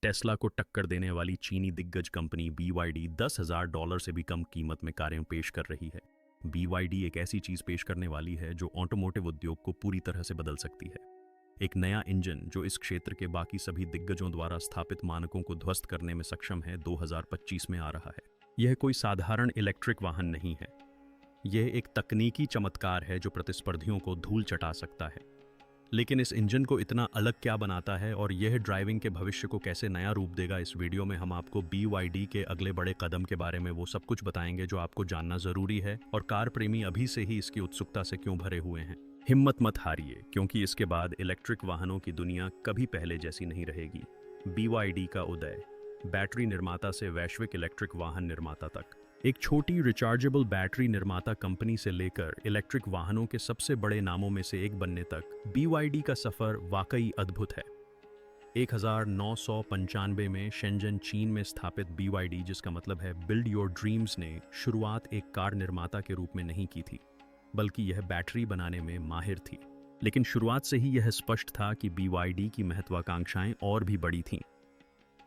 Tesla को टक्कर देने वाली चीनी दिग्गज कंपनी BYD $10,000 से भी कम कीमत में कारें पेश कर रही है। BYD एक ऐसी चीज पेश करने वाली है जो ऑटोमोटिव उद्योग को पूरी तरह से बदल सकती है। एक नया इंजन जो इस क्षेत्र के बाकी सभी दिग्गजों द्वारा स्थापित मानकों को ध्वस्त करने में सक्षम है, 2025 में आ रहा है। यह कोई साधारण इलेक्ट्रिक वाहन नहीं है। यह एक तकनीकी चमत्कार है जो प्रतिस्पर्धियों को धूल चटा सकता है। लेकिन इस इंजन को इतना अलग क्या बनाता है और यह ड्राइविंग के भविष्य को कैसे नया रूप देगा, इस वीडियो में हम आपको BYD के अगले बड़े कदम के बारे में वो सब कुछ बताएंगे जो आपको जानना जरूरी है और कार प्रेमी अभी से ही इसकी उत्सुकता से क्यों भरे हुए हैं। हिम्मत मत हारिए, क्योंकि इसके बाद इलेक्ट्रिक वाहनों की दुनिया कभी पहले जैसी नहीं रहेगी। BYD का उदय, बैटरी निर्माता से वैश्विक इलेक्ट्रिक वाहन निर्माता तक। एक छोटी रिचार्जेबल बैटरी निर्माता कंपनी से लेकर इलेक्ट्रिक वाहनों के सबसे बड़े नामों में से एक बनने तक BYD का सफर वाकई अद्भुत है। 1995 में शेंजन, चीन में स्थापित BYD, जिसका मतलब है बिल्ड योर ड्रीम्स, ने शुरुआत एक कार निर्माता के रूप में नहीं की थी, बल्कि यह बैटरी बनाने में माहिर थी। लेकिन शुरुआत से ही यह स्पष्ट था कि BYD की महत्वाकांक्षाएं और भी बड़ी थीं।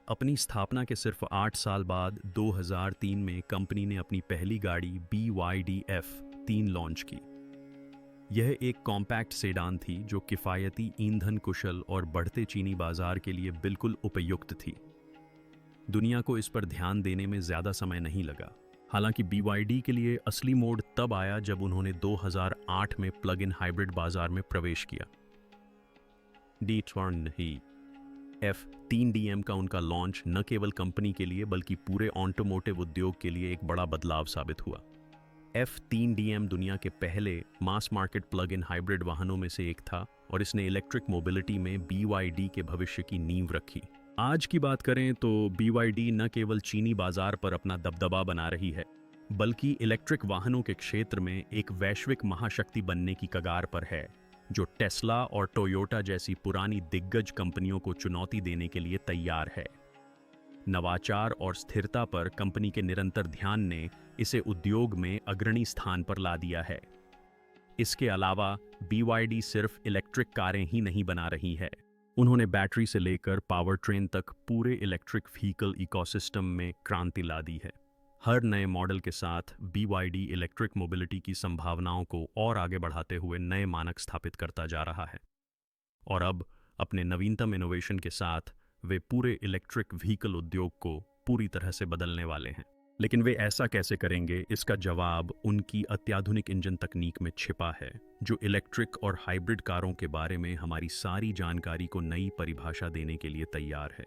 अपनी स्थापना के सिर्फ 8 साल बाद 2003 में कंपनी ने अपनी पहली गाड़ी BYD F3 लॉन्च की। यह एक कॉम्पैक्ट सेडान थी जो किफ़ायती, ईंधन कुशल और बढ़ते चीनी बाजार के लिए बिल्कुल उपयुक्त थी। दुनिया को इस पर ध्यान देने में ज़्यादा समय नहीं लगा। हालांकि BYD के लिए असली मोड़ तब आया जब उन्होंने 2008 में प्लग इन हाइब्रिड बाजार में प्रवेश किया। F3DM का उनका लॉन्च न केवल कंपनी के लिए बल्कि पूरे ऑटोमोटिव उद्योग के लिए एक बड़ा बदलाव साबित हुआ। F3DM दुनिया के पहले mass market plug in hybrid वाहनों में से एक था और इसने इलेक्ट्रिक मोबिलिटी में BYD के भविष्य की नींव रखी। आज की बात करें तो BYD न केवल चीनी बाजार पर अपना दबदबा बना रही है, बल्कि इलेक्ट्रिक वाहनों के क्षेत्र में एक वैश्विक महाशक्ति बनने की कगार पर है, जो टेस्ला और टोयोटा जैसी पुरानी दिग्गज कंपनियों को चुनौती देने के लिए तैयार है। नवाचार और स्थिरता पर कंपनी के निरंतर ध्यान ने इसे उद्योग में अग्रणी स्थान पर ला दिया है। इसके अलावा BYD सिर्फ इलेक्ट्रिक कारें ही नहीं बना रही है, उन्होंने बैटरी से लेकर पावर ट्रेन तक पूरे इलेक्ट्रिक व्हीकल इकोसिस्टम में क्रांति ला दी है। हर नए मॉडल के साथ BYD इलेक्ट्रिक मोबिलिटी की संभावनाओं को और आगे बढ़ाते हुए नए मानक स्थापित करता जा रहा है। और अब अपने नवीनतम इनोवेशन के साथ वे पूरे इलेक्ट्रिक व्हीकल उद्योग को पूरी तरह से बदलने वाले हैं। लेकिन वे ऐसा कैसे करेंगे, इसका जवाब उनकी अत्याधुनिक इंजन तकनीक में छिपा है, जो इलेक्ट्रिक और हाइब्रिड कारों के बारे में हमारी सारी जानकारी को नई परिभाषा देने के लिए तैयार है।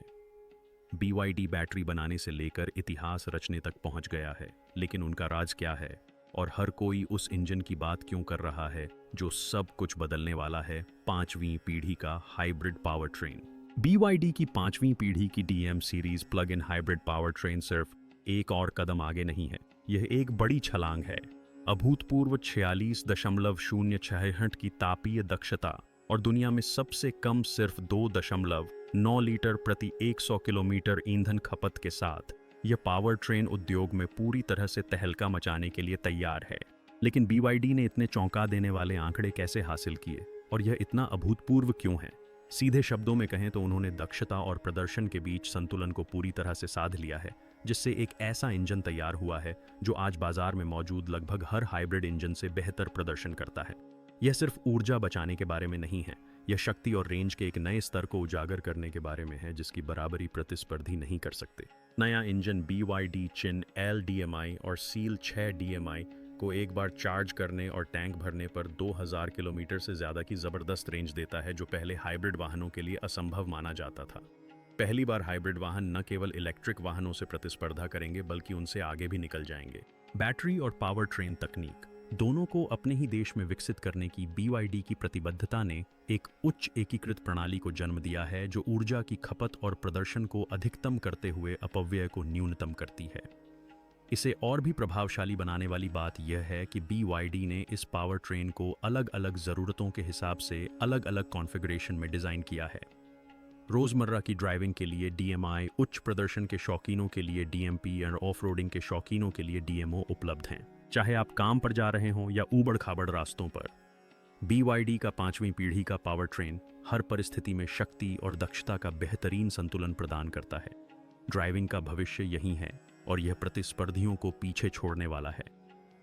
BYD बैटरी बनाने से लेकर इतिहास रचने तक पहुंच गया है, लेकिन उनका राज क्या है और हर कोई उस इंजन की बात क्यों कर रहा है जो सब कुछ बदलने वाला है? 5वीं पीढ़ी का हाइब्रिड पावर ट्रेन। BYD की 5वीं पीढ़ी की DM series plug in hybrid power train सिर्फ एक और कदम आगे नहीं है, यह एक बड़ी छलांग है। अभूतपूर्व 46.06 की तापीय दक्षता और दुनिया में सबसे कम सिर्फ 2.9 लीटर प्रति 100 किलोमीटर ईंधन खपत के साथ यह पावर ट्रेन उद्योग में पूरी तरह से तहलका मचाने के लिए तैयार है। लेकिन BYD ने इतने चौंका देने वाले आंकड़े कैसे हासिल किए और यह इतना अभूतपूर्व क्यों है? सीधे शब्दों में कहें तो उन्होंने दक्षता और प्रदर्शन के बीच संतुलन को पूरी तरह से साध लिया है, जिससे एक ऐसा इंजन तैयार हुआ है जो आज बाजार में मौजूद लगभग हर हाइब्रिड इंजन से बेहतर प्रदर्शन करता है। यह सिर्फ ऊर्जा बचाने के बारे में नहीं है, यह शक्ति और रेंज के एक नए स्तर को उजागर करने के बारे में है जिसकी बराबरी प्रतिस्पर्धी नहीं कर सकते। नया इंजन BYD चिन LDMI और सील 6 DMI को एक बार चार्ज करने और टैंक भरने पर 2000 किलोमीटर से ज़्यादा की ज़बरदस्त रेंज देता है, जो पहले हाइब्रिड वाहनों के लिए असंभव माना जाता था। पहली बार हाइब्रिड वाहन न केवल इलेक्ट्रिक वाहनों से प्रतिस्पर्धा करेंगे बल्कि उनसे आगे भी निकल जाएंगे। बैटरी और पावर ट्रेन तकनीक दोनों को अपने ही देश में विकसित करने की BYD की प्रतिबद्धता ने एक उच्च एकीकृत प्रणाली को जन्म दिया है, जो ऊर्जा की खपत और प्रदर्शन को अधिकतम करते हुए अपव्यय को न्यूनतम करती है। इसे और भी प्रभावशाली बनाने वाली बात यह है कि BYD ने इस पावर ट्रेन को अलग अलग ज़रूरतों के हिसाब से अलग अलग कॉन्फ़िगरेशन में डिज़ाइन किया है। रोज़मर्रा की ड्राइविंग के लिए DMI, उच्च प्रदर्शन के शौकीनों के लिए DMP और ऑफ-रोडिंग के शौकीनों के लिए DMO उपलब्ध हैं। चाहे आप काम पर जा रहे हों या ऊबड़ खाबड़ रास्तों पर, BYD का 5वीं पीढ़ी का पावर ट्रेन हर परिस्थिति में शक्ति और दक्षता का बेहतरीन संतुलन प्रदान करता है। ड्राइविंग का भविष्य यही है और यह प्रतिस्पर्धियों को पीछे छोड़ने वाला है।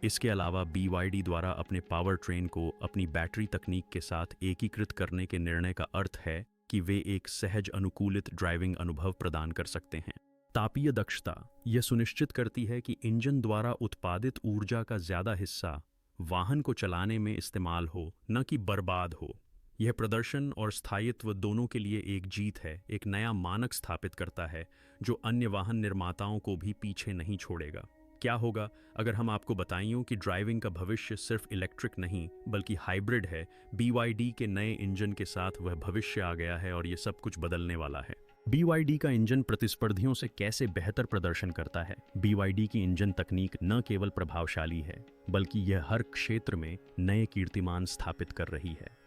इसके अलावा BYD द्वारा अपने पावर ट्रेन को अपनी बैटरी तकनीक के साथ एकीकृत करने के निर्णय का अर्थ है कि वे एक सहज अनुकूलित ड्राइविंग अनुभव प्रदान कर सकते हैं। तापीय दक्षता यह सुनिश्चित करती है कि इंजन द्वारा उत्पादित ऊर्जा का ज़्यादा हिस्सा वाहन को चलाने में इस्तेमाल हो, न कि बर्बाद हो। यह प्रदर्शन और स्थायित्व दोनों के लिए एक जीत है, एक नया मानक स्थापित करता है जो अन्य वाहन निर्माताओं को भी पीछे नहीं छोड़ेगा। क्या होगा अगर हम आपको बताएं कि ड्राइविंग का भविष्य सिर्फ इलेक्ट्रिक नहीं बल्कि हाइब्रिड है। BYD के नए इंजन के साथ वह भविष्य आ गया है और यह सब कुछ बदलने वाला है। BYD का इंजन प्रतिस्पर्धियों से कैसे बेहतर प्रदर्शन करता है। BYD की इंजन तकनीक न केवल प्रभावशाली है बल्कि यह हर क्षेत्र में नए कीर्तिमान स्थापित कर रही है।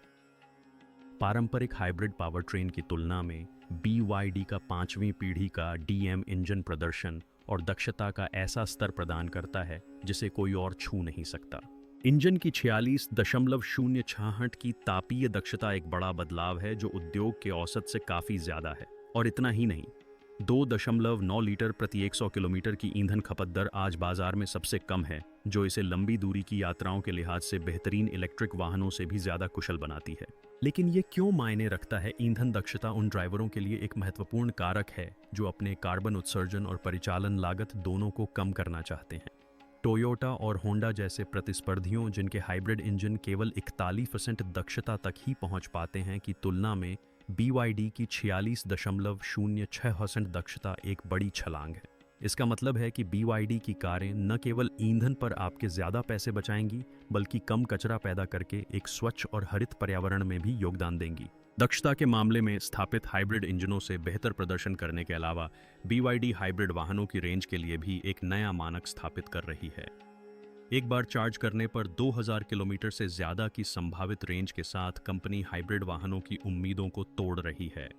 पारंपरिक हाइब्रिड पावरट्रेन की तुलना में BYD का 5वीं पीढ़ी का DM इंजन प्रदर्शन और दक्षता का ऐसा स्तर प्रदान करता है जिसे कोई और छू नहीं सकता। इंजन की 46.068 की तापीय दक्षता एक बड़ा बदलाव है जो उद्योग के औसत से काफ़ी ज़्यादा है। और इतना ही नहीं, 2.9 लीटर प्रति 100 किलोमीटर की ईंधन खपत दर आज बाजार में सबसे कम है, जो इसे लंबी दूरी की यात्राओं के लिहाज से बेहतरीन इलेक्ट्रिक वाहनों से भी ज़्यादा कुशल बनाती है। लेकिन ये क्यों मायने रखता है? ईंधन दक्षता उन ड्राइवरों के लिए एक महत्वपूर्ण कारक है जो अपने कार्बन उत्सर्जन और परिचालन लागत दोनों को कम करना चाहते हैं। टोयोटा और होंडा जैसे प्रतिस्पर्धियों जिनके हाइब्रिड इंजन केवल 41% दक्षता तक ही पहुंच पाते हैं की तुलना में BYD की 46.06% दक्षता एक बड़ी छलांग है। इसका मतलब है कि BYD की कारें न केवल ईंधन पर आपके ज़्यादा पैसे बचाएंगी बल्कि कम कचरा पैदा करके एक स्वच्छ और हरित पर्यावरण में भी योगदान देंगी। दक्षता के मामले में स्थापित हाइब्रिड इंजनों से बेहतर प्रदर्शन करने के अलावा BYD हाइब्रिड वाहनों की रेंज के लिए भी एक नया मानक स्थापित कर रही है। एक बार चार्ज करने पर 2000 किलोमीटर से ज़्यादा की संभावित रेंज के साथ कंपनी हाइब्रिड वाहनों की उम्मीदों को तोड़ रही है।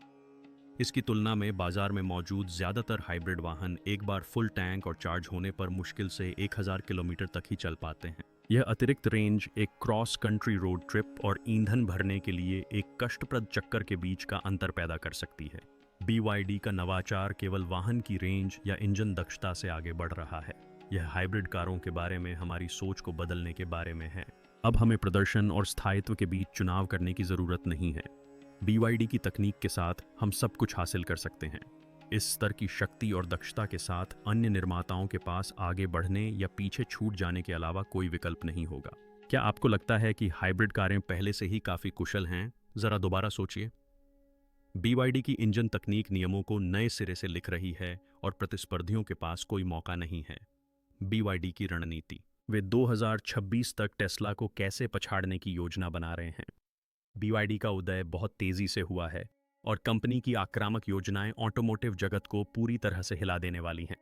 इसकी तुलना में बाजार में मौजूद ज़्यादातर हाइब्रिड वाहन एक बार फुल टैंक और चार्ज होने पर मुश्किल से 1000 किलोमीटर तक ही चल पाते हैं। यह अतिरिक्त रेंज एक क्रॉस कंट्री रोड ट्रिप और ईंधन भरने के लिए एक कष्टप्रद चक्कर के बीच का अंतर पैदा कर सकती है। BYD का नवाचार केवल वाहन की रेंज या इंजन दक्षता से आगे बढ़ रहा है। यह हाइब्रिड कारों के बारे में हमारी सोच को बदलने के बारे में है। अब हमें प्रदर्शन और स्थायित्व के बीच चुनाव करने की ज़रूरत नहीं है। BYD की तकनीक के साथ हम सब कुछ हासिल कर सकते हैं। इस स्तर की शक्ति और दक्षता के साथ अन्य निर्माताओं के पास आगे बढ़ने या पीछे छूट जाने के अलावा कोई विकल्प नहीं होगा। क्या आपको लगता है कि हाइब्रिड कारें पहले से ही काफ़ी कुशल हैं? ज़रा दोबारा सोचिए। BYD की इंजन तकनीक नियमों को नए सिरे से लिख रही है और प्रतिस्पर्धियों के पास कोई मौका नहीं है। BYD की रणनीति, वे 2026 तक टेस्ला को कैसे पछाड़ने की योजना बना रहे हैं। BYD का उदय बहुत तेजी से हुआ है और कंपनी की आक्रामक योजनाएं ऑटोमोटिव जगत को पूरी तरह से हिला देने वाली हैं।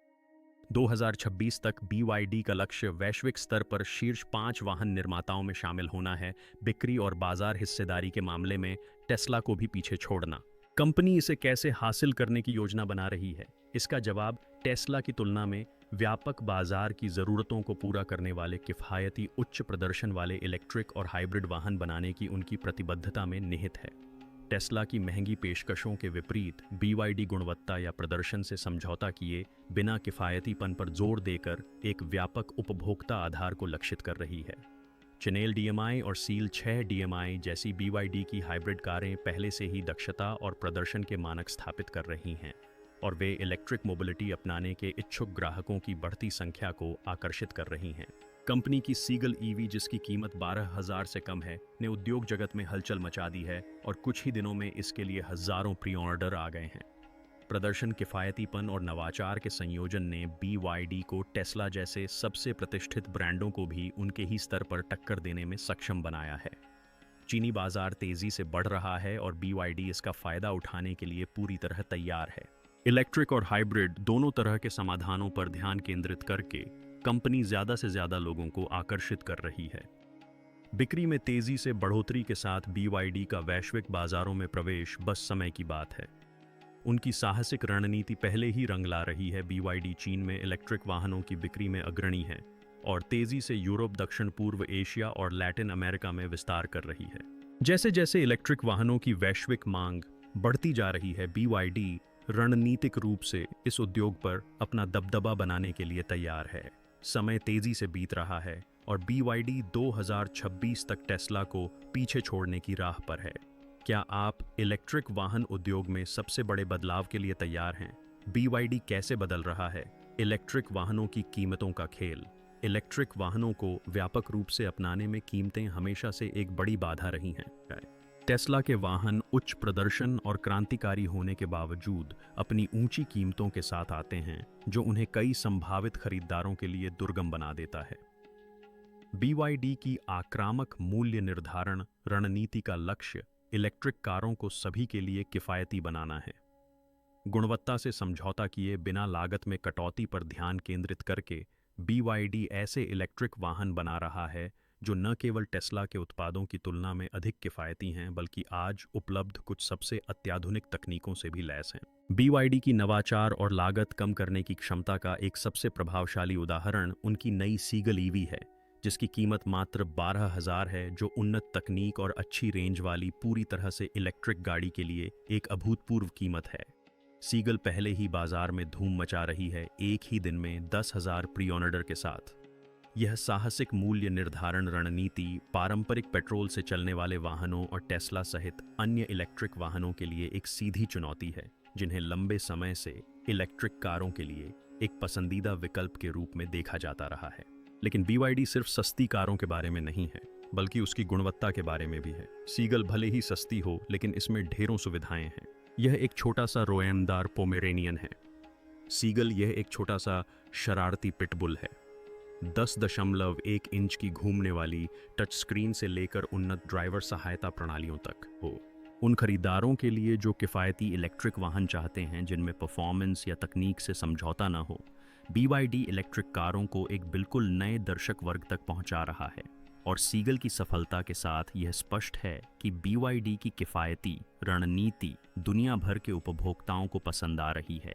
2026 तक BYD का लक्ष्य वैश्विक स्तर पर शीर्ष 5 वाहन निर्माताओं में शामिल होना है। बिक्री और बाजार हिस्सेदारी के मामले में टेस्ला को भी पीछे छोड़ना। कंपनी इसे कैसे हासिल करने की योजना बना रही है? इसका जवाब टेस्ला की तुलना में व्यापक बाजार की ज़रूरतों को पूरा करने वाले किफ़ायती उच्च प्रदर्शन वाले इलेक्ट्रिक और हाइब्रिड वाहन बनाने की उनकी प्रतिबद्धता में निहित है। टेस्ला की महंगी पेशकशों के विपरीत BYD गुणवत्ता या प्रदर्शन से समझौता किए बिना किफ़ायतीपन पर जोर देकर एक व्यापक उपभोक्ता आधार को लक्षित कर रही है। चेनेल DMI और सील 6 DMI जैसी BYD की हाइब्रिड कारें पहले से ही दक्षता और प्रदर्शन के मानक स्थापित कर रही हैं और वे इलेक्ट्रिक मोबिलिटी अपनाने के इच्छुक ग्राहकों की बढ़ती संख्या को आकर्षित कर रही हैं। कंपनी की सीगल EV, जिसकी कीमत 12,000 से कम है, ने उद्योग जगत में हलचल मचा दी है और कुछ ही दिनों में इसके लिए हज़ारों प्री ऑर्डर आ गए हैं। प्रदर्शन, किफ़ायतीपन और नवाचार के संयोजन ने BYD को टेस्ला जैसे सबसे प्रतिष्ठित ब्रांडों को भी उनके ही स्तर पर टक्कर देने में सक्षम बनाया है। चीनी बाजार तेज़ी से बढ़ रहा है और BYD इसका फ़ायदा उठाने के लिए पूरी तरह तैयार है। इलेक्ट्रिक और हाइब्रिड दोनों तरह के समाधानों पर ध्यान केंद्रित करके कंपनी ज़्यादा से ज़्यादा लोगों को आकर्षित कर रही है। बिक्री में तेज़ी से बढ़ोतरी के साथ BYD का वैश्विक बाजारों में प्रवेश बस समय की बात है। उनकी साहसिक रणनीति पहले ही रंग ला रही है। BYD चीन में इलेक्ट्रिक वाहनों की बिक्री में अग्रणी है और तेज़ी से यूरोप, दक्षिण पूर्व एशिया और लैटिन अमेरिका में विस्तार कर रही है। जैसे जैसे इलेक्ट्रिक वाहनों की वैश्विक मांग बढ़ती जा रही है, BYD रणनीतिक रूप से इस उद्योग पर अपना दबदबा बनाने के लिए तैयार है। समय तेजी से बीत रहा है और BYD 2026 तक टेस्ला को पीछे छोड़ने की राह पर है। क्या आप इलेक्ट्रिक वाहन उद्योग में सबसे बड़े बदलाव के लिए तैयार हैं? BYD कैसे बदल रहा है इलेक्ट्रिक वाहनों की कीमतों का खेल? इलेक्ट्रिक वाहनों को व्यापक रूप से अपनाने में कीमतें हमेशा से एक बड़ी बाधा रही हैं। टेस्ला के वाहन उच्च प्रदर्शन और क्रांतिकारी होने के बावजूद अपनी ऊंची कीमतों के साथ आते हैं, जो उन्हें कई संभावित खरीदारों के लिए दुर्गम बना देता है। BYD की आक्रामक मूल्य निर्धारण रणनीति का लक्ष्य इलेक्ट्रिक कारों को सभी के लिए किफायती बनाना है। गुणवत्ता से समझौता किए बिना लागत में कटौती पर ध्यान केंद्रित करके BYD ऐसे इलेक्ट्रिक वाहन बना रहा है जो न केवल टेस्ला के उत्पादों की तुलना में अधिक किफायती हैं, बल्कि आज उपलब्ध कुछ सबसे अत्याधुनिक तकनीकों से भी लैस हैं। BYD की नवाचार और लागत कम करने की क्षमता का एक सबसे प्रभावशाली उदाहरण उनकी नई सीगल EV है, जिसकी कीमत मात्र 12,000 है, जो उन्नत तकनीक और अच्छी रेंज वाली पूरी तरह से इलेक्ट्रिक गाड़ी के लिए एक अभूतपूर्व कीमत है। सीगल पहले ही बाजार में धूम मचा रही है, एक ही दिन में 10,000 प्री ऑर्डर के साथ। यह साहसिक मूल्य निर्धारण रणनीति पारंपरिक पेट्रोल से चलने वाले वाहनों और टेस्ला सहित अन्य इलेक्ट्रिक वाहनों के लिए एक सीधी चुनौती है, जिन्हें लंबे समय से इलेक्ट्रिक कारों के लिए एक पसंदीदा विकल्प के रूप में देखा जाता रहा है। लेकिन BYD सिर्फ सस्ती कारों के बारे में नहीं है, बल्कि उसकी गुणवत्ता के बारे में भी है। सीगल भले ही सस्ती हो, लेकिन इसमें ढेरों सुविधाएं हैं। यह एक छोटा सा रोएमदार पोमेरेनियन है। सीगल यह एक छोटा सा शरारती पिटबुल है। 10.1 इंच की घूमने वाली टच स्क्रीन से लेकर उन्नत ड्राइवर सहायता प्रणालियों तक हो। उन खरीदारों के लिए जो किफ़ायती इलेक्ट्रिक वाहन चाहते हैं, जिनमें परफॉर्मेंस या तकनीक से समझौता न हो, BYD इलेक्ट्रिक कारों को एक बिल्कुल नए दर्शक वर्ग तक पहुंचा रहा है। और सीगल की सफलता के साथ यह स्पष्ट है कि BYD की किफ़ायती रणनीति दुनिया भर के उपभोक्ताओं को पसंद आ रही है।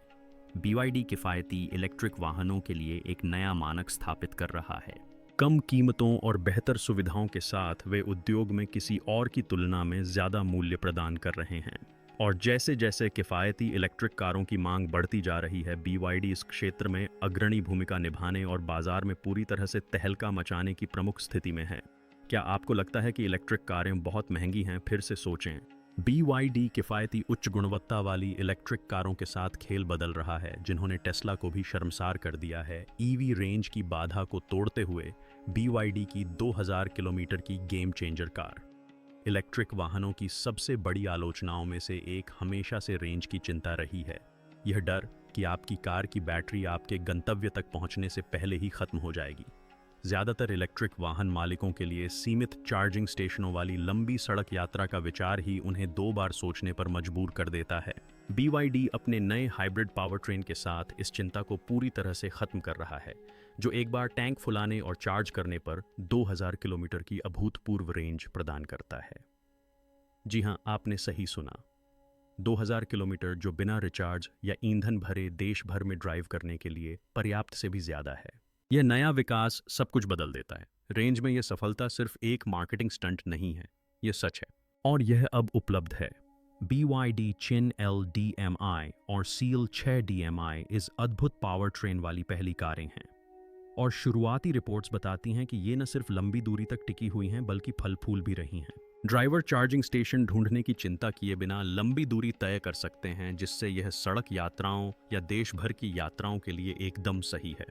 BYD किफ़ायती इलेक्ट्रिक वाहनों के लिए एक नया मानक स्थापित कर रहा है। कम कीमतों और बेहतर सुविधाओं के साथ वे उद्योग में किसी और की तुलना में ज़्यादा मूल्य प्रदान कर रहे हैं। और जैसे जैसे किफ़ायती इलेक्ट्रिक कारों की मांग बढ़ती जा रही है, BYD इस क्षेत्र में अग्रणी भूमिका निभाने और बाजार में पूरी तरह से तहलका मचाने की प्रमुख स्थिति में है। क्या आपको लगता है कि इलेक्ट्रिक कारें बहुत महंगी हैं? फिर से सोचें। BYD किफ़ायती उच्च गुणवत्ता वाली इलेक्ट्रिक कारों के साथ खेल बदल रहा है, जिन्होंने टेस्ला को भी शर्मसार कर दिया है। EV रेंज की बाधा को तोड़ते हुए BYD की 2000 किलोमीटर की गेम चेंजर कार। इलेक्ट्रिक वाहनों की सबसे बड़ी आलोचनाओं में से एक हमेशा से रेंज की चिंता रही है। यह डर कि आपकी कार की बैटरी आपके गंतव्य तक पहुंचने से पहले ही खत्म हो जाएगी। ज़्यादातर इलेक्ट्रिक वाहन मालिकों के लिए सीमित चार्जिंग स्टेशनों वाली लंबी सड़क यात्रा का विचार ही उन्हें 2 बार सोचने पर मजबूर कर देता है। BYD अपने नए हाइब्रिड पावरट्रेन के साथ इस चिंता को पूरी तरह से खत्म कर रहा है, जो एक बार टैंक फुलाने और चार्ज करने पर 2000 किलोमीटर की अभूतपूर्व रेंज प्रदान करता है। जी हाँ, आपने सही सुना, 2000 किलोमीटर, जो बिना रिचार्ज या ईंधन भरे देश भर में ड्राइव करने के लिए पर्याप्त से भी ज़्यादा है। यह नया विकास सब कुछ बदल देता है। रेंज में यह सफलता सिर्फ एक मार्केटिंग स्टंट नहीं है, यह सच है। और यह अब उपलब्ध है। BYD चिन LDMI और सील 6 DMI इस अद्भुत पावर ट्रेन वाली पहली कारें हैं। और शुरुआती रिपोर्ट्स बताती हैं कि ये न सिर्फ लंबी दूरी तक टिकी हुई हैं, बल्कि फल फूल भी रही हैं। ड्राइवर चार्जिंग स्टेशन ढूंढने की चिंता किए बिना लंबी दूरी तय कर सकते हैं, जिससे यह सड़क यात्राओं या देश भर की यात्राओं के लिए एकदम सही है।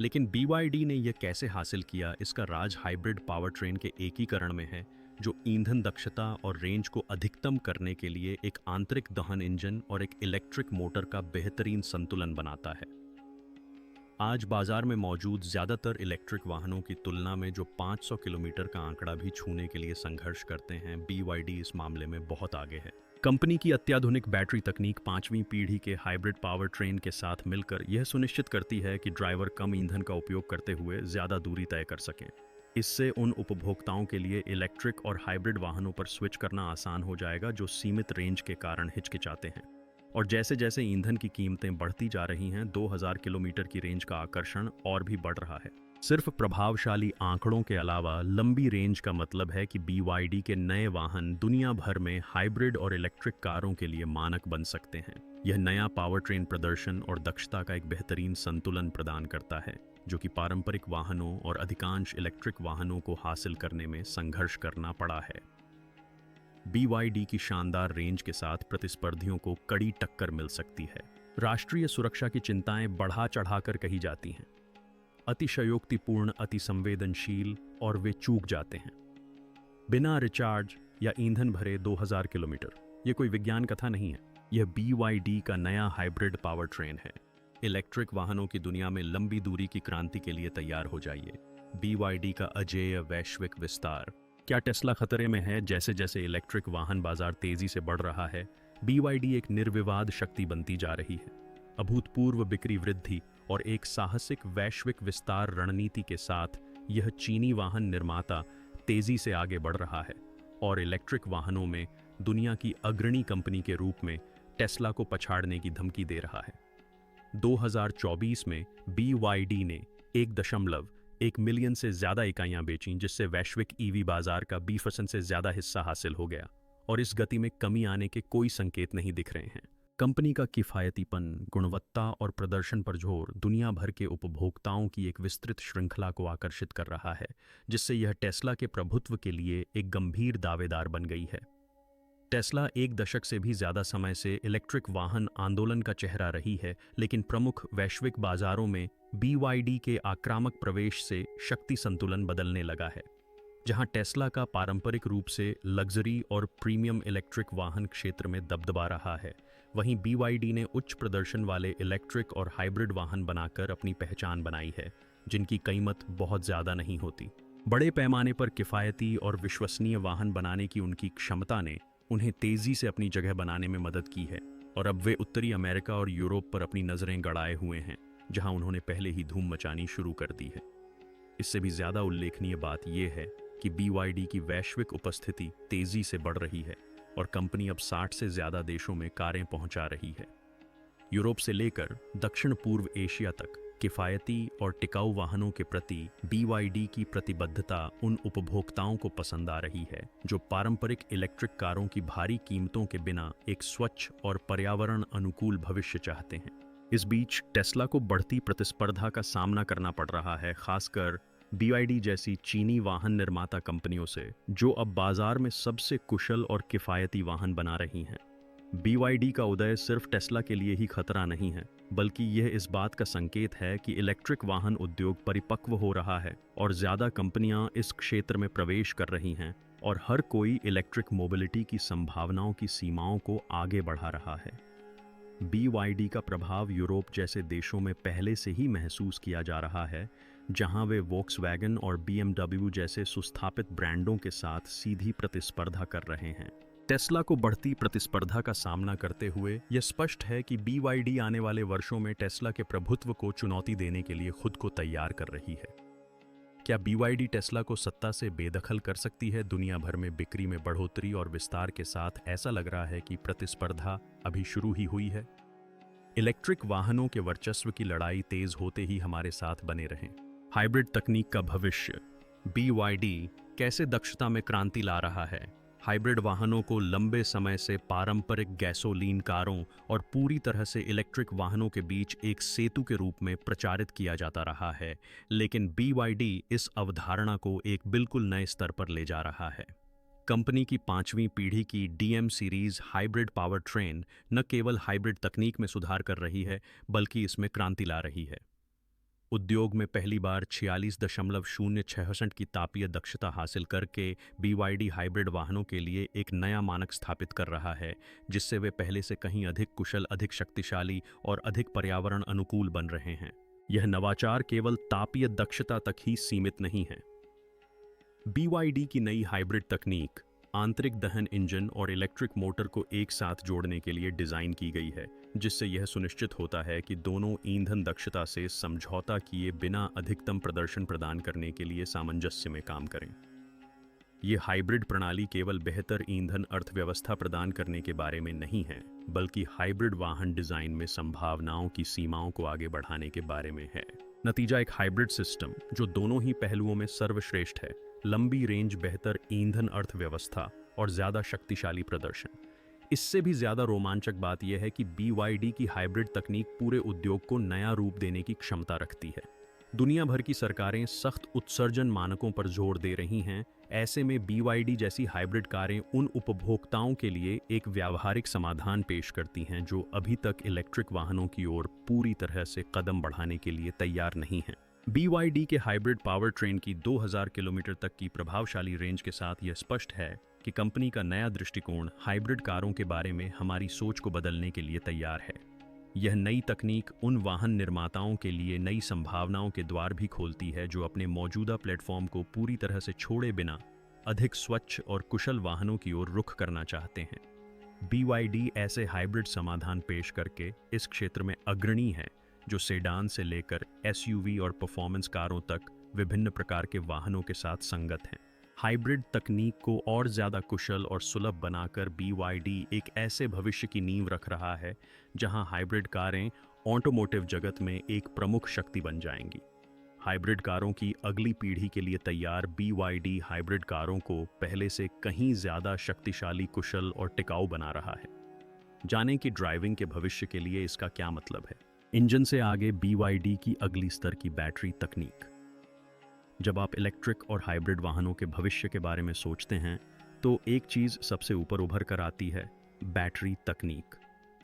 लेकिन BYD ने यह कैसे हासिल किया? इसका राज हाइब्रिड पावर ट्रेन के एकीकरण में है, जो ईंधन दक्षता और रेंज को अधिकतम करने के लिए एक आंतरिक दहन इंजन और एक इलेक्ट्रिक मोटर का बेहतरीन संतुलन बनाता है। आज बाजार में मौजूद ज़्यादातर इलेक्ट्रिक वाहनों की तुलना में जो 500 किलोमीटर का आंकड़ा भी छूने के लिए संघर्ष करते हैं, BYD इस मामले में बहुत आगे है। कंपनी की अत्याधुनिक बैटरी तकनीक 5वीं पीढ़ी के हाइब्रिड पावर ट्रेन के साथ मिलकर यह सुनिश्चित करती है कि ड्राइवर कम ईंधन का उपयोग करते हुए ज़्यादा दूरी तय कर सकें। इससे उन उपभोक्ताओं के लिए इलेक्ट्रिक और हाइब्रिड वाहनों पर स्विच करना आसान हो जाएगा जो सीमित रेंज के कारण हिचकिचाते हैं। और जैसे जैसे ईंधन की कीमतें बढ़ती जा रही हैं, 2000 किलोमीटर की रेंज का आकर्षण और भी बढ़ रहा है। सिर्फ प्रभावशाली आंकड़ों के अलावा लंबी रेंज का मतलब है कि BYD के नए वाहन दुनिया भर में हाइब्रिड और इलेक्ट्रिक कारों के लिए मानक बन सकते हैं। यह नया पावरट्रेन प्रदर्शन और दक्षता का एक बेहतरीन संतुलन प्रदान करता है, जो कि पारंपरिक वाहनों और अधिकांश इलेक्ट्रिक वाहनों को हासिल करने में संघर्ष करना पड़ा है। BYD की शानदार रेंज के साथ प्रतिस्पर्धियों को कड़ी टक्कर मिल सकती है। राष्ट्रीय सुरक्षा की चिंताएं बढ़ा चढ़ाकर कही जाती हैं। अतिशयोक्तिपूर्ण, अति संवेदनशील और वे चूक जाते हैं। बिना रिचार्ज या ईंधन भरे 2000 किलोमीटर, ये कोई विज्ञान कथा नहीं है। यह BYD का नया हाइब्रिड पावर ट्रेन है। इलेक्ट्रिक वाहनों की दुनिया में लंबी दूरी की क्रांति के लिए तैयार हो जाइए। BYD का अजेय वैश्विक विस्तार। क्या टेस्ला खतरे में है? जैसे जैसे इलेक्ट्रिक वाहन बाजार तेजी से बढ़ रहा है, BYD एक निर्विवाद शक्ति बनती जा रही है। अभूतपूर्व बिक्री वृद्धि और एक साहसिक वैश्विक विस्तार रणनीति के साथ यह चीनी वाहन निर्माता तेजी से आगे बढ़ रहा है और इलेक्ट्रिक वाहनों में दुनिया की अग्रणी कंपनी के रूप में टेस्ला को पछाड़ने की धमकी दे रहा है। 2024 में BYD ने 1.1 मिलियन से ज्यादा इकाइयां बेचीं, जिससे वैश्विक EV बाजार का 20% से ज्यादा हिस्सा हासिल हो गया और इस गति में कमी आने के कोई संकेत नहीं दिख रहे हैं। कंपनी का किफ़ायतीपन, गुणवत्ता और प्रदर्शन पर जोर दुनिया भर के उपभोक्ताओं की एक विस्तृत श्रृंखला को आकर्षित कर रहा है, जिससे यह टेस्ला के प्रभुत्व के लिए एक गंभीर दावेदार बन गई है। टेस्ला 1 दशक से भी ज्यादा समय से इलेक्ट्रिक वाहन आंदोलन का चेहरा रही है, लेकिन प्रमुख वैश्विक बाजारों में BYD के आक्रामक प्रवेश से शक्ति संतुलन बदलने लगा है। जहां टेस्ला का पारंपरिक रूप से लग्जरी और प्रीमियम इलेक्ट्रिक वाहन क्षेत्र में दबदबा रहा है, वहीं BYD ने उच्च प्रदर्शन वाले इलेक्ट्रिक और हाइब्रिड वाहन बनाकर अपनी पहचान बनाई है, जिनकी कीमत बहुत ज़्यादा नहीं होती। बड़े पैमाने पर किफ़ायती और विश्वसनीय वाहन बनाने की उनकी क्षमता ने उन्हें तेज़ी से अपनी जगह बनाने में मदद की है और अब वे उत्तरी अमेरिका और यूरोप पर अपनी नज़रें गड़ाए हुए हैं, जहां उन्होंने पहले ही धूम मचानी शुरू कर दी है। इससे भी ज़्यादा उल्लेखनीय बात यह है कि BYD की वैश्विक उपस्थिति तेज़ी से बढ़ रही है और कंपनी अब 60 से ज़्यादा देशों में कारें पहुंचा रही है। यूरोप से लेकर दक्षिण पूर्व एशिया तक किफ़ायती और टिकाऊ वाहनों के प्रति BYD की प्रतिबद्धता उन उपभोक्ताओं को पसंद आ रही है जो पारंपरिक इलेक्ट्रिक कारों की भारी कीमतों के बिना एक स्वच्छ और पर्यावरण अनुकूल भविष्य चाहते हैं। इस बीच टेस्ला को बढ़ती प्रतिस्पर्धा का सामना करना पड़ रहा है, खासकर BYD जैसी चीनी वाहन निर्माता कंपनियों से, जो अब बाजार में सबसे कुशल और किफ़ायती वाहन बना रही हैं। BYD का उदय सिर्फ टेस्ला के लिए ही खतरा नहीं है, बल्कि यह इस बात का संकेत है कि इलेक्ट्रिक वाहन उद्योग परिपक्व हो रहा है और ज़्यादा कंपनियां इस क्षेत्र में प्रवेश कर रही हैं और हर कोई इलेक्ट्रिक मोबिलिटी की संभावनाओं की सीमाओं को आगे बढ़ा रहा है। BYD का प्रभाव यूरोप जैसे देशों में पहले से ही महसूस किया जा रहा है, जहां वे वोक्सवैगन और BMW जैसे सुस्थापित ब्रांडों के साथ सीधी प्रतिस्पर्धा कर रहे हैं। टेस्ला को बढ़ती प्रतिस्पर्धा का सामना करते हुए यह स्पष्ट है कि BYD आने वाले वर्षों में टेस्ला के प्रभुत्व को चुनौती देने के लिए खुद को तैयार कर रही है। क्या BYD टेस्ला को सत्ता से बेदखल कर सकती है? दुनिया भर में बिक्री में बढ़ोतरी और विस्तार के साथ ऐसा लग रहा है कि प्रतिस्पर्धा अभी शुरू ही हुई है। इलेक्ट्रिक वाहनों के वर्चस्व की लड़ाई तेज होते ही हमारे साथ बने रहें। हाइब्रिड तकनीक का भविष्य। BYD कैसे दक्षता में क्रांति ला रहा है? हाइब्रिड वाहनों को लंबे समय से पारंपरिक गैसोलीन कारों और पूरी तरह से इलेक्ट्रिक वाहनों के बीच एक सेतु के रूप में प्रचारित किया जाता रहा है, लेकिन BYD इस अवधारणा को एक बिल्कुल नए स्तर पर ले जा रहा है। कंपनी की 5वीं पीढ़ी की DM series hybrid power train न केवल हाइब्रिड तकनीक में सुधार कर रही है, बल्कि इसमें क्रांति ला रही है। उद्योग में पहली बार 46.06% की तापीय दक्षता हासिल करके BYD हाइब्रिड वाहनों के लिए एक नया मानक स्थापित कर रहा है, जिससे वे पहले से कहीं अधिक कुशल, अधिक शक्तिशाली और अधिक पर्यावरण अनुकूल बन रहे हैं। यह नवाचार केवल तापीय दक्षता तक ही सीमित नहीं है। BYD की नई हाइब्रिड तकनीक आंतरिक दहन इंजन और इलेक्ट्रिक मोटर को एक साथ जोड़ने के लिए डिज़ाइन की गई है, जिससे यह सुनिश्चित होता है कि दोनों ईंधन दक्षता से समझौता किए बिना अधिकतम प्रदर्शन प्रदान करने के लिए सामंजस्य में काम करें। ये हाइब्रिड प्रणाली केवल बेहतर ईंधन अर्थव्यवस्था प्रदान करने के बारे में नहीं है, बल्कि हाइब्रिड वाहन डिज़ाइन में संभावनाओं की सीमाओं को आगे बढ़ाने के बारे में है। नतीजा एक हाइब्रिड सिस्टम जो दोनों ही पहलुओं में सर्वश्रेष्ठ है। लंबी रेंज, बेहतर ईंधन अर्थव्यवस्था और ज्यादा शक्तिशाली प्रदर्शन। इससे भी ज्यादा रोमांचक बात यह है कि BYD की हाइब्रिड तकनीक पूरे उद्योग को नया रूप देने की क्षमता रखती है। दुनिया भर की सरकारें सख्त उत्सर्जन मानकों पर जोर दे रही हैं। ऐसे में BYD जैसी हाइब्रिड कारें उन उपभोक्ताओं के लिए एक व्यावहारिक समाधान पेश करती हैं जो अभी तक इलेक्ट्रिक वाहनों की ओर पूरी तरह से कदम बढ़ाने के लिए तैयार नहीं हैं। BYD के हाइब्रिड पावर ट्रेन की 2000 किलोमीटर तक की प्रभावशाली रेंज के साथ यह स्पष्ट है कि कंपनी का नया दृष्टिकोण हाइब्रिड कारों के बारे में हमारी सोच को बदलने के लिए तैयार है। यह नई तकनीक उन वाहन निर्माताओं के लिए नई संभावनाओं के द्वार भी खोलती है जो अपने मौजूदा प्लेटफॉर्म को पूरी तरह से छोड़े बिना अधिक स्वच्छ और कुशल वाहनों की ओर रुख करना चाहते हैं। BYD ऐसे हाइब्रिड समाधान पेश करके इस क्षेत्र में अग्रणी है जो सेडान से लेकर SUV और परफॉर्मेंस कारों तक विभिन्न प्रकार के वाहनों के साथ संगत हैं। हाइब्रिड तकनीक को और ज़्यादा कुशल और सुलभ बनाकर BYD एक ऐसे भविष्य की नींव रख रहा है जहां हाइब्रिड कारें ऑटोमोटिव जगत में एक प्रमुख शक्ति बन जाएंगी। हाइब्रिड कारों की अगली पीढ़ी के लिए तैयार BYD हाइब्रिड कारों को पहले से कहीं ज़्यादा शक्तिशाली, कुशल और टिकाऊ बना रहा है। जानें कि ड्राइविंग के भविष्य के लिए इसका क्या मतलब है। इंजन से आगे BYD की अगली स्तर की बैटरी तकनीक। जब आप इलेक्ट्रिक और हाइब्रिड वाहनों के भविष्य के बारे में सोचते हैं तो एक चीज़ सबसे ऊपर उभर कर आती है, बैटरी तकनीक।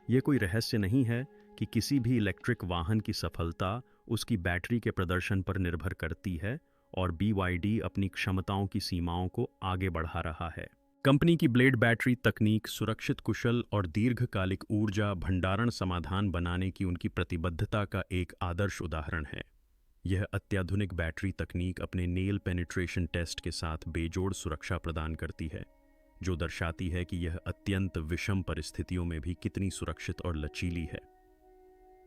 ये कोई रहस्य नहीं है कि किसी भी इलेक्ट्रिक वाहन की सफलता उसकी बैटरी के प्रदर्शन पर निर्भर करती है और BYD अपनी क्षमताओं की सीमाओं को आगे बढ़ा रहा है। कंपनी की ब्लेड बैटरी तकनीक सुरक्षित, कुशल और दीर्घकालिक ऊर्जा भंडारण समाधान बनाने की उनकी प्रतिबद्धता का एक आदर्श उदाहरण है। यह अत्याधुनिक बैटरी तकनीक अपने नेल पेनिट्रेशन टेस्ट के साथ बेजोड़ सुरक्षा प्रदान करती है, जो दर्शाती है कि यह अत्यंत विषम परिस्थितियों में भी कितनी सुरक्षित और लचीली है।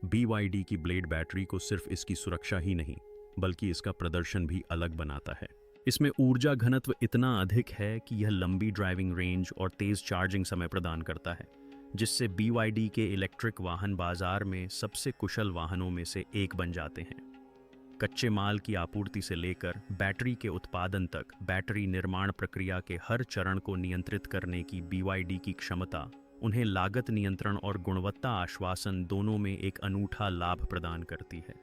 BYD की ब्लेड बैटरी को सिर्फ इसकी सुरक्षा ही नहीं बल्कि इसका प्रदर्शन भी अलग बनाता है। इसमें ऊर्जा घनत्व इतना अधिक है कि यह लंबी ड्राइविंग रेंज और तेज चार्जिंग समय प्रदान करता है, जिससे BYD के इलेक्ट्रिक वाहन बाजार में सबसे कुशल वाहनों में से एक बन जाते हैं। कच्चे माल की आपूर्ति से लेकर बैटरी के उत्पादन तक बैटरी निर्माण प्रक्रिया के हर चरण को नियंत्रित करने की BYD की क्षमता उन्हें लागत नियंत्रण और गुणवत्ता आश्वासन दोनों में एक अनूठा लाभ प्रदान करती है।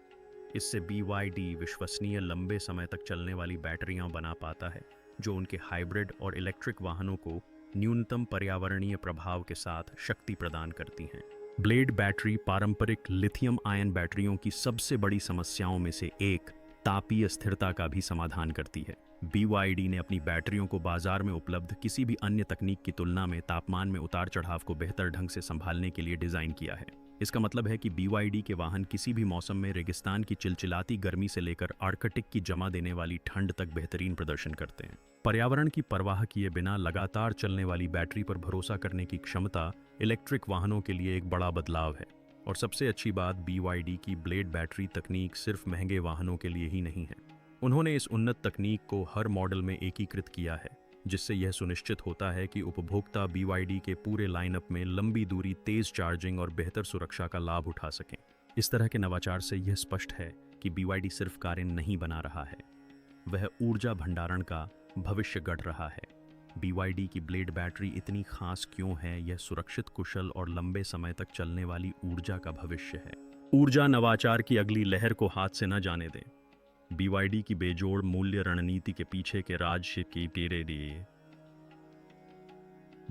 इससे BYD विश्वसनीय, लंबे समय तक चलने वाली बैटरियां बना पाता है जो उनके हाइब्रिड और इलेक्ट्रिक वाहनों को न्यूनतम पर्यावरणीय प्रभाव के साथ शक्ति प्रदान करती हैं। ब्लेड बैटरी पारंपरिक लिथियम आयन बैटरियों की सबसे बड़ी समस्याओं में से एक, तापीय स्थिरता का भी समाधान करती है। BYD ने अपनी बैटरियों को बाजार में उपलब्ध किसी भी अन्य तकनीक की तुलना में तापमान में उतार चढ़ाव को बेहतर ढंग से संभालने के लिए डिजाइन किया है। इसका मतलब है कि BYD के वाहन किसी भी मौसम में रेगिस्तान की चिलचिलाती गर्मी से लेकर आर्कटिक की जमा देने वाली ठंड तक बेहतरीन प्रदर्शन करते हैं। पर्यावरण की परवाह किए बिना लगातार चलने वाली बैटरी पर भरोसा करने की क्षमता इलेक्ट्रिक वाहनों के लिए एक बड़ा बदलाव है। और सबसे अच्छी बात, BYD की ब्लेड बैटरी तकनीक सिर्फ महंगे वाहनों के लिए ही नहीं है। उन्होंने इस उन्नत तकनीक को हर मॉडल में एकीकृत किया है, जिससे यह सुनिश्चित होता है कि उपभोक्ता BYD के पूरे लाइनअप में लंबी दूरी, तेज चार्जिंग और बेहतर सुरक्षा का लाभ उठा सकें। इस तरह के नवाचार से यह स्पष्ट है कि BYD सिर्फ कारें नहीं बना रहा है, वह ऊर्जा भंडारण का भविष्य गढ़ रहा है। BYD की ब्लेड बैटरी इतनी खास क्यों है? यह सुरक्षित, कुशल और लंबे समय तक चलने वाली ऊर्जा का भविष्य है। ऊर्जा नवाचार की अगली लहर को हाथ से न जाने दें। BYD की बेजोड़ मूल्य रणनीति के पीछे के राज की तेरे लिए।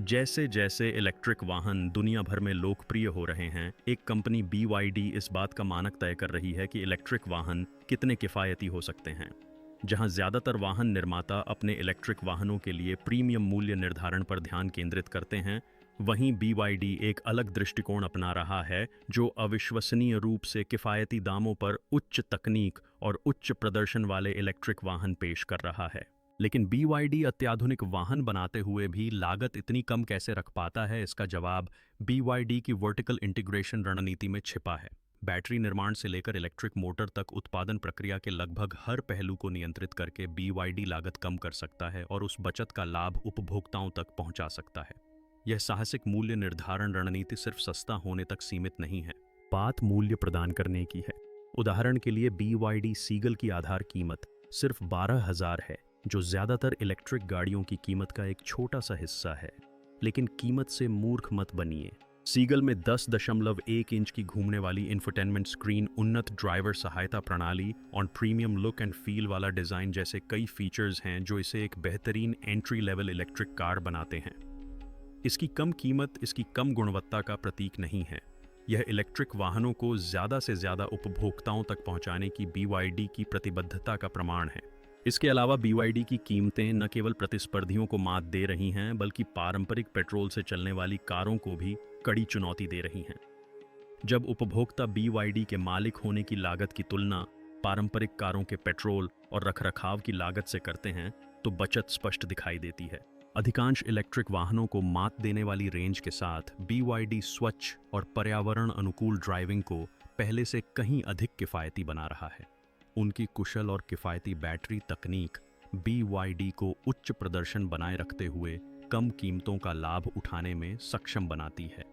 जैसे जैसे इलेक्ट्रिक वाहन दुनिया भर में लोकप्रिय हो रहे हैं, एक कंपनी BYD इस बात का मानक तय कर रही है कि इलेक्ट्रिक वाहन कितने किफ़ायती हो सकते हैं। जहां ज़्यादातर वाहन निर्माता अपने इलेक्ट्रिक वाहनों के लिए प्रीमियम मूल्य निर्धारण पर ध्यान केंद्रित करते हैं, वहीं BYD एक अलग दृष्टिकोण अपना रहा है जो अविश्वसनीय रूप से किफ़ायती दामों पर उच्च तकनीक और उच्च प्रदर्शन वाले इलेक्ट्रिक वाहन पेश कर रहा है। लेकिन BYD अत्याधुनिक वाहन बनाते हुए भी लागत इतनी कम कैसे रख पाता है? इसका जवाब BYD की वर्टिकल इंटीग्रेशन रणनीति में छिपा है। बैटरी निर्माण से लेकर इलेक्ट्रिक मोटर तक उत्पादन प्रक्रिया के लगभग हर पहलू को नियंत्रित करके BYD लागत कम कर सकता है और उस बचत का लाभ उपभोक्ताओं तक पहुंचा सकता है। यह साहसिक मूल्य निर्धारण रणनीति सिर्फ सस्ता होने तक सीमित नहीं है, बात मूल्य प्रदान करने की है। उदाहरण के लिए BYD सीगल की आधार कीमत सिर्फ 12,000 है, जो ज़्यादातर इलेक्ट्रिक गाड़ियों की कीमत का एक छोटा सा हिस्सा है। लेकिन कीमत से मूर्ख मत बनिए। सीगल में 10.1 इंच की घूमने वाली इंफोटेनमेंट स्क्रीन, उन्नत ड्राइवर सहायता प्रणाली और प्रीमियम लुक एंड फील वाला डिज़ाइन जैसे कई फीचर्स हैं जो इसे एक बेहतरीन एंट्री लेवल इलेक्ट्रिक कार बनाते हैं। इसकी कम कीमत इसकी कम गुणवत्ता का प्रतीक नहीं है। यह इलेक्ट्रिक वाहनों को ज़्यादा से ज़्यादा उपभोक्ताओं तक पहुंचाने की BYD की प्रतिबद्धता का प्रमाण है। इसके अलावा BYD की कीमतें न केवल प्रतिस्पर्धियों को मात दे रही हैं, बल्कि पारंपरिक पेट्रोल से चलने वाली कारों को भी कड़ी चुनौती दे रही हैं। जब उपभोक्ता BYD के मालिक होने की लागत की तुलना पारंपरिक कारों के पेट्रोल और रखरखाव की लागत से करते हैं, तो बचत स्पष्ट दिखाई देती है। अधिकांश इलेक्ट्रिक वाहनों को मात देने वाली रेंज के साथ BYD स्वच्छ और पर्यावरण अनुकूल ड्राइविंग को पहले से कहीं अधिक किफ़ायती बना रहा है। उनकी कुशल और किफ़ायती बैटरी तकनीक BYD को उच्च प्रदर्शन बनाए रखते हुए कम कीमतों का लाभ उठाने में सक्षम बनाती है।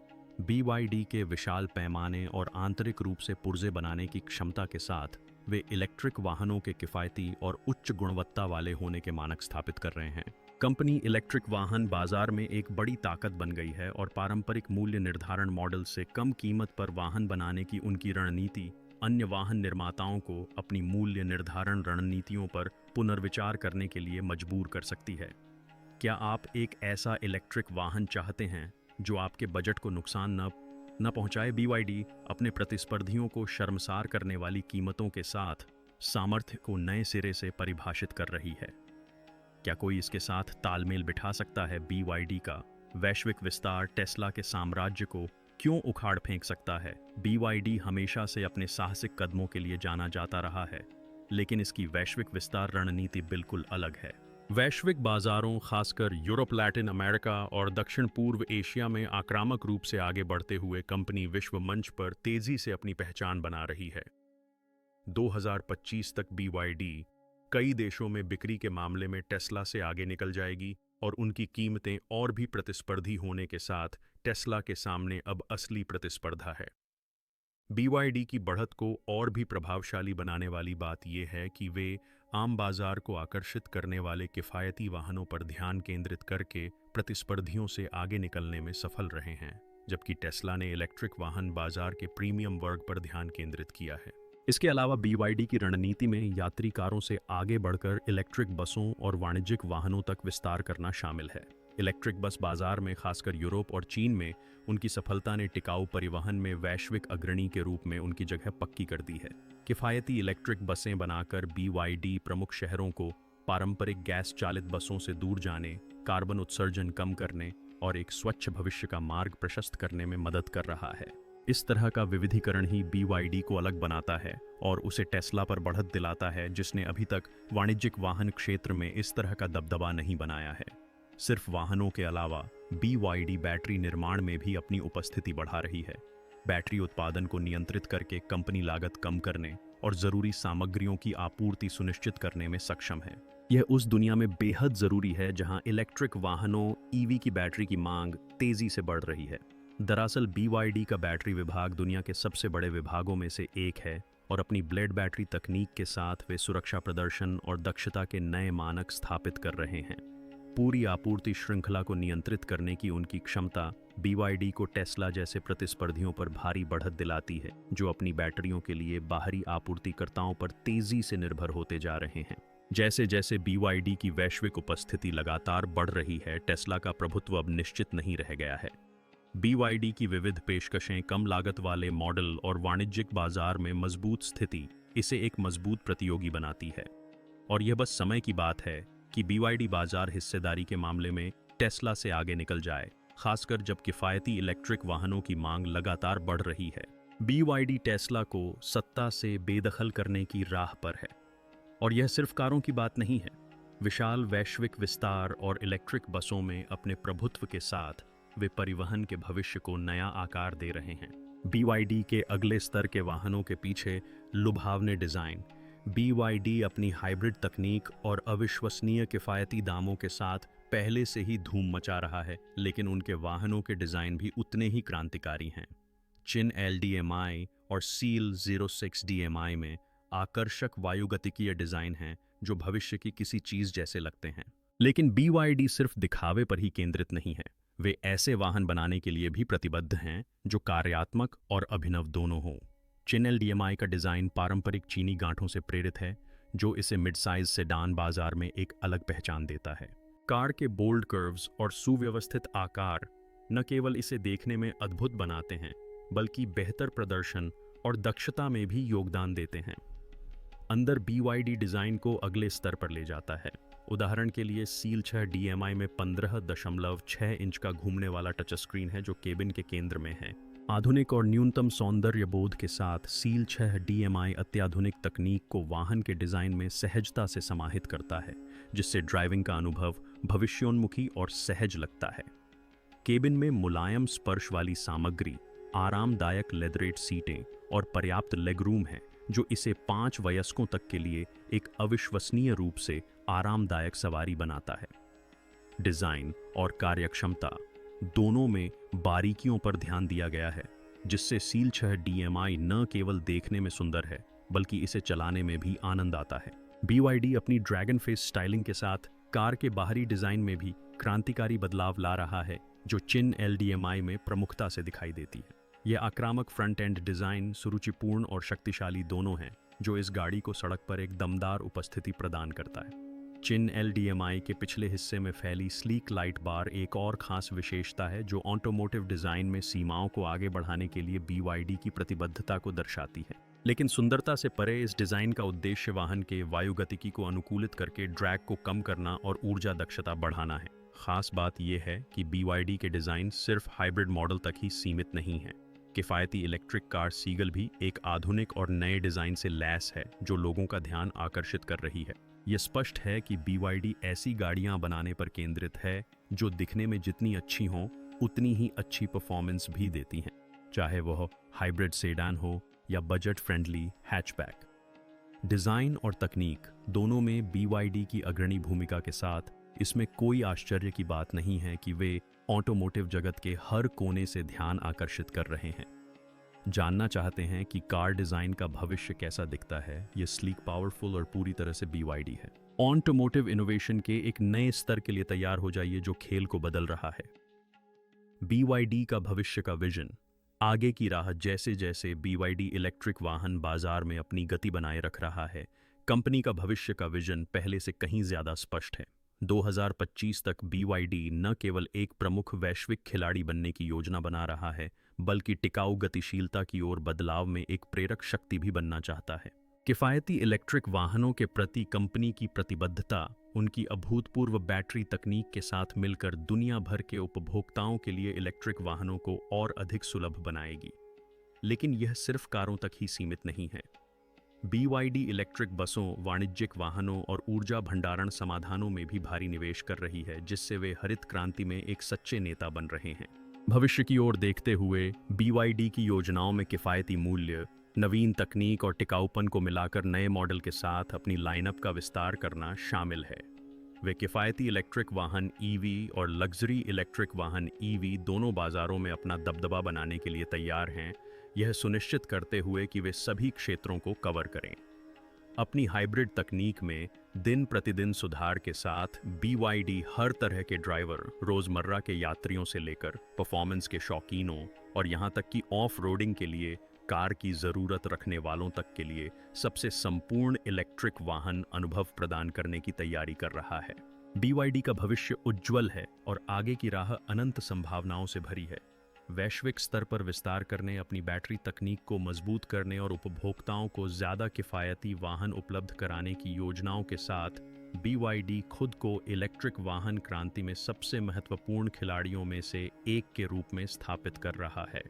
BYD के विशाल पैमाने और आंतरिक रूप से पुर्जे बनाने की क्षमता के साथ वे इलेक्ट्रिक वाहनों के किफ़ायती और उच्च गुणवत्ता वाले होने के मानक स्थापित कर रहे हैं। कंपनी इलेक्ट्रिक वाहन बाजार में एक बड़ी ताकत बन गई है और पारंपरिक मूल्य निर्धारण मॉडल से कम कीमत पर वाहन बनाने की उनकी रणनीति अन्य वाहन निर्माताओं को अपनी मूल्य निर्धारण रणनीतियों पर पुनर्विचार करने के लिए मजबूर कर सकती है। क्या आप एक ऐसा इलेक्ट्रिक वाहन चाहते हैं जो आपके बजट को नुकसान न पहुंचाए? BYD अपने प्रतिस्पर्धियों को शर्मसार करने वाली कीमतों के साथ सामर्थ्य को नए सिरे से परिभाषित कर रही है। क्या कोई इसके साथ तालमेल बिठा सकता है? BYD का वैश्विक विस्तार टेस्ला के साम्राज्य को क्यों उखाड़ फेंक सकता है? BYD हमेशा से अपने साहसिक कदमों के लिए जाना जाता रहा है, लेकिन इसकी वैश्विक विस्तार रणनीति बिल्कुल अलग है। वैश्विक बाजारों, खासकर यूरोप, लैटिन अमेरिका और दक्षिण पूर्व एशिया में आक्रामक रूप से आगे बढ़ते हुए कंपनी विश्व मंच पर तेजी से अपनी पहचान बना रही है। 2025 तक BYD कई देशों में बिक्री के मामले में टेस्ला से आगे निकल जाएगी और उनकी कीमतें और भी प्रतिस्पर्धी होने के साथ टेस्ला के सामने अब असली प्रतिस्पर्धा है। BYD की बढ़त को और भी प्रभावशाली बनाने वाली बात यह है कि वे आम बाजार को आकर्षित करने वाले किफ़ायती वाहनों पर ध्यान केंद्रित करके प्रतिस्पर्धियों से आगे निकलने में सफल रहे हैं, जबकि टेस्ला ने इलेक्ट्रिक वाहन बाजार के प्रीमियम वर्ग पर ध्यान केंद्रित किया है। इसके अलावा BYD की रणनीति में यात्री कारों से आगे बढ़कर इलेक्ट्रिक बसों और वाणिज्यिक वाहनों तक विस्तार करना शामिल है। इलेक्ट्रिक बस बाजार में, खासकर यूरोप और चीन में, उनकी सफलता ने टिकाऊ परिवहन में वैश्विक अग्रणी के रूप में उनकी जगह पक्की कर दी है। किफ़ायती इलेक्ट्रिक बसें बनाकर BYD प्रमुख शहरों को पारंपरिक गैस चालित बसों से दूर जाने, कार्बन उत्सर्जन कम करने और एक स्वच्छ भविष्य का मार्ग प्रशस्त करने में मदद कर रहा है। इस तरह का विविधीकरण ही BYD को अलग बनाता है और उसे टेस्ला पर बढ़त दिलाता है, जिसने अभी तक वाणिज्यिक वाहन क्षेत्र में इस तरह का दबदबा नहीं बनाया है। सिर्फ वाहनों के अलावा BYD बैटरी निर्माण में भी अपनी उपस्थिति बढ़ा रही है। बैटरी उत्पादन को नियंत्रित करके कंपनी लागत कम करने और ज़रूरी सामग्रियों की आपूर्ति सुनिश्चित करने में सक्षम है। यह उस दुनिया में बेहद ज़रूरी है जहां इलेक्ट्रिक वाहनों EV की बैटरी की मांग तेज़ी से बढ़ रही है। दरअसल BYD का बैटरी विभाग दुनिया के सबसे बड़े विभागों में से एक है और अपनी ब्लेड बैटरी तकनीक के साथ वे सुरक्षा, प्रदर्शन और दक्षता के नए मानक स्थापित कर रहे हैं। पूरी आपूर्ति श्रृंखला को नियंत्रित करने की उनकी क्षमता BYD को टेस्ला जैसे प्रतिस्पर्धियों पर भारी बढ़त दिलाती है, जो अपनी बैटरियों के लिए बाहरी आपूर्तिकर्ताओं पर तेजी से निर्भर होते जा रहे हैं। जैसे जैसे BYD की वैश्विक उपस्थिति लगातार बढ़ रही है, टेस्ला का प्रभुत्व अब निश्चित नहीं रह गया है। BYD की विविध पेशकशें, कम लागत वाले मॉडल और वाणिज्यिक बाजार में मजबूत स्थिति इसे एक मजबूत प्रतियोगी बनाती है। और यह बस समय की बात है कि BYD बाजार हिस्सेदारी के मामले में टेस्ला से आगे निकल जाए, खासकर जब किफ़ायती इलेक्ट्रिक वाहनों की मांग लगातार बढ़ रही है। BYD टेस्ला को सत्ता से बेदखल करने की राह पर है। और यह सिर्फ कारों की बात नहीं है। विशाल वैश्विक विस्तार और इलेक्ट्रिक बसों में अपने प्रभुत्व के साथ वे परिवहन के भविष्य को नया आकार दे रहे हैं। BYD के अगले स्तर के वाहनों के पीछे लुभावने डिज़ाइन, BYD अपनी हाइब्रिड तकनीक और अविश्वसनीय किफ़ायती दामों के साथ पहले से ही धूम मचा रहा है, लेकिन उनके वाहनों के डिज़ाइन भी उतने ही क्रांतिकारी हैं। चिन LDMI और सील 06 DMI में आकर्षक वायुगतिकीय डिजाइन हैं जो भविष्य की किसी चीज जैसे लगते हैं। लेकिन BYD सिर्फ दिखावे पर ही केंद्रित नहीं है। वे ऐसे वाहन बनाने के लिए भी प्रतिबद्ध हैं जो कार्यात्मक और अभिनव दोनों हों। चिन LDMI का डिजाइन पारंपरिक चीनी गांठों से प्रेरित है, जो इसे मिड साइज सेडान बाजार में एक अलग पहचान देता है। कार के बोल्ड कर्व्स और सुव्यवस्थित आकार न केवल इसे देखने में अद्भुत बनाते हैं, बल्कि बेहतर प्रदर्शन और दक्षता में भी योगदान देते हैं। अंदर BYD डिजाइन को अगले स्तर पर ले जाता है। उदाहरण के लिए सील 6 DMI में 15.6 इंच का घूमने वाला टच स्क्रीन है जो केबिन के केंद्र में है। आधुनिक और न्यूनतम सौंदर्य बोध के साथ सील 6 DMI अत्याधुनिक तकनीक को वाहन के डिजाइन में सहजता से समाहित करता है, जिससे ड्राइविंग का अनुभव भविष्योन्मुखी और सहज लगता है। केबिन में मुलायम स्पर्श वाली सामग्री, आरामदायक लेदरेट सीटें और पर्याप्त लेगरूम है, जो इसे 5 वयस्कों तक के लिए एक अविश्वसनीय रूप से आरामदायक सवारी बनाता है। डिजाइन और कार्यक्षमता दोनों में बारीकियों पर ध्यान दिया गया है, जिससे सील 6 DMI न केवल देखने में सुंदर है, बल्कि इसे चलाने में भी आनंद आता है। BYD अपनी ड्रैगन फेस स्टाइलिंग के साथ कार के बाहरी डिजाइन में भी क्रांतिकारी बदलाव ला रहा है, जो चिन LDMI में प्रमुखता से दिखाई देती है। यह आक्रामक फ्रंट एंड डिजाइन सुरुचिपूर्ण और शक्तिशाली दोनों हैं, जो इस गाड़ी को सड़क पर एक दमदार उपस्थिति प्रदान करता है। चिन LDMI के पिछले हिस्से में फैली स्लीक लाइट बार एक और खास विशेषता है, जो ऑटोमोटिव डिजाइन में सीमाओं को आगे बढ़ाने के लिए BYD की प्रतिबद्धता को दर्शाती है। लेकिन सुंदरता से परे इस डिजाइन का उद्देश्य वाहन के वायुगतिकी को अनुकूलित करके ड्रैग को कम करना और ऊर्जा दक्षता बढ़ाना है। खास बात यह है कि BYD के डिजाइन सिर्फ हाइब्रिड मॉडल तक ही सीमित नहीं है। किफायती इलेक्ट्रिक कार सीगल भी एक आधुनिक और नए डिजाइन से लैस है, जो लोगों का ध्यान आकर्षित कर रही है। यह स्पष्ट है कि BYD ऐसी गाड़ियां बनाने पर केंद्रित है जो दिखने में जितनी अच्छी हों, उतनी ही अच्छी परफॉर्मेंस भी देती हैं, चाहे वह हाइब्रिड सेडान हो या बजट फ्रेंडली हैचबैक। डिजाइन और तकनीक दोनों में BYD की अग्रणी भूमिका के साथ इसमें कोई आश्चर्य की बात नहीं है कि वे ऑटोमोटिव जगत के हर कोने से ध्यान आकर्षित कर रहे हैं। जानना चाहते हैं कि कार डिजाइन का भविष्य कैसा दिखता है? ये स्लीक, पावरफुल और पूरी तरह से BYD है। ऑटोमोटिव इनोवेशन के एक नए स्तर के लिए तैयार हो जाइए, जो खेल को बदल रहा है। BYD का भविष्य का विजन। आगे की राह। जैसे जैसे BYD इलेक्ट्रिक वाहन बाजार में अपनी गति बनाए रख रहा है, कंपनी का भविष्य का विजन पहले से कहीं ज्यादा स्पष्ट है। 2025 तक BYD न केवल एक प्रमुख वैश्विक खिलाड़ी बनने की योजना बना रहा है, बल्कि टिकाऊ गतिशीलता की ओर बदलाव में एक प्रेरक शक्ति भी बनना चाहता है। किफायती इलेक्ट्रिक वाहनों के प्रति कंपनी की प्रतिबद्धता उनकी अभूतपूर्व बैटरी तकनीक के साथ मिलकर दुनिया भर के उपभोक्ताओं के लिए इलेक्ट्रिक वाहनों को और अधिक सुलभ बनाएगी। लेकिन यह सिर्फ कारों तक ही सीमित नहीं है। BYD इलेक्ट्रिक बसों, वाणिज्यिक वाहनों और ऊर्जा भंडारण समाधानों में भी भारी निवेश कर रही है, जिससे वे हरित क्रांति में एक सच्चे नेता बन रहे हैं। भविष्य की ओर देखते हुए BYD की योजनाओं में किफायती मूल्य, नवीन तकनीक और टिकाऊपन को मिलाकर नए मॉडल के साथ अपनी लाइनअप का विस्तार करना शामिल है। वे किफायती इलेक्ट्रिक वाहन EV और लग्जरी इलेक्ट्रिक वाहन EV दोनों बाजारों में अपना दबदबा बनाने के लिए तैयार हैं, यह सुनिश्चित करते हुए कि वे सभी क्षेत्रों को कवर करें। अपनी हाइब्रिड तकनीक में दिन प्रतिदिन सुधार के साथ BYD हर तरह के ड्राइवर, रोजमर्रा के यात्रियों से लेकर परफॉर्मेंस के शौकीनों और यहां तक कि ऑफ रोडिंग के लिए कार की जरूरत रखने वालों तक के लिए सबसे संपूर्ण इलेक्ट्रिक वाहन अनुभव प्रदान करने की तैयारी कर रहा है। BYD का भविष्य उज्जवल है और आगे की राह अनंत संभावनाओं से भरी है। वैश्विक स्तर पर विस्तार करने, अपनी बैटरी तकनीक को मजबूत करने और उपभोक्ताओं को ज्यादा किफायती वाहन उपलब्ध कराने की योजनाओं के साथ BYD खुद को इलेक्ट्रिक वाहन क्रांति में सबसे महत्वपूर्ण खिलाड़ियों में से एक के रूप में स्थापित कर रहा है।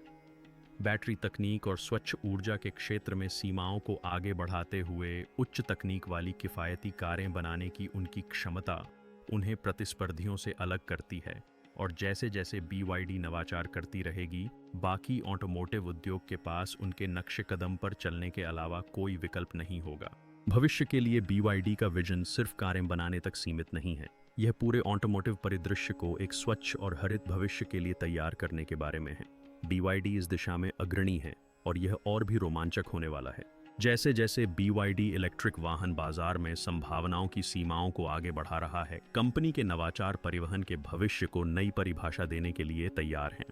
बैटरी तकनीक और स्वच्छ ऊर्जा के क्षेत्र में सीमाओं को आगे बढ़ाते हुए उच्च तकनीक वाली किफायती कारें बनाने की उनकी क्षमता उन्हें प्रतिस्पर्धियों से अलग करती है। और जैसे जैसे BYD नवाचार करती रहेगी, बाकी ऑटोमोटिव उद्योग के पास उनके नक्शे कदम पर चलने के अलावा कोई विकल्प नहीं होगा। भविष्य के लिए BYD का विजन सिर्फ कारें बनाने तक सीमित नहीं है। यह पूरे ऑटोमोटिव परिदृश्य को एक स्वच्छ और हरित भविष्य के लिए तैयार करने के बारे में है। BYD इस दिशा में अग्रणी है और यह और भी रोमांचक होने वाला है। जैसे जैसे BYD इलेक्ट्रिक वाहन बाजार में संभावनाओं की सीमाओं को आगे बढ़ा रहा है, कंपनी के नवाचार परिवहन के भविष्य को नई परिभाषा देने के लिए तैयार हैं।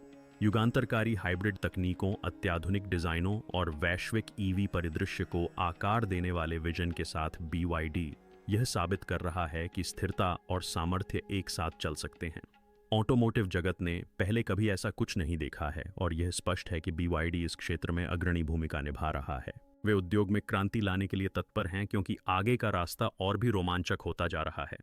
युगांतरकारी हाइब्रिड तकनीकों, अत्याधुनिक डिजाइनों और वैश्विक EV परिदृश्य को आकार देने वाले विजन के साथ BYD यह साबित कर रहा है कि स्थिरता और सामर्थ्य एक साथ चल सकते हैं। ऑटोमोटिव जगत ने पहले कभी ऐसा कुछ नहीं देखा है और यह स्पष्ट है कि BYD इस क्षेत्र में अग्रणी भूमिका निभा रहा है। वे उद्योग में क्रांति लाने के लिए तत्पर हैं क्योंकि आगे का रास्ता और भी रोमांचक होता जा रहा है।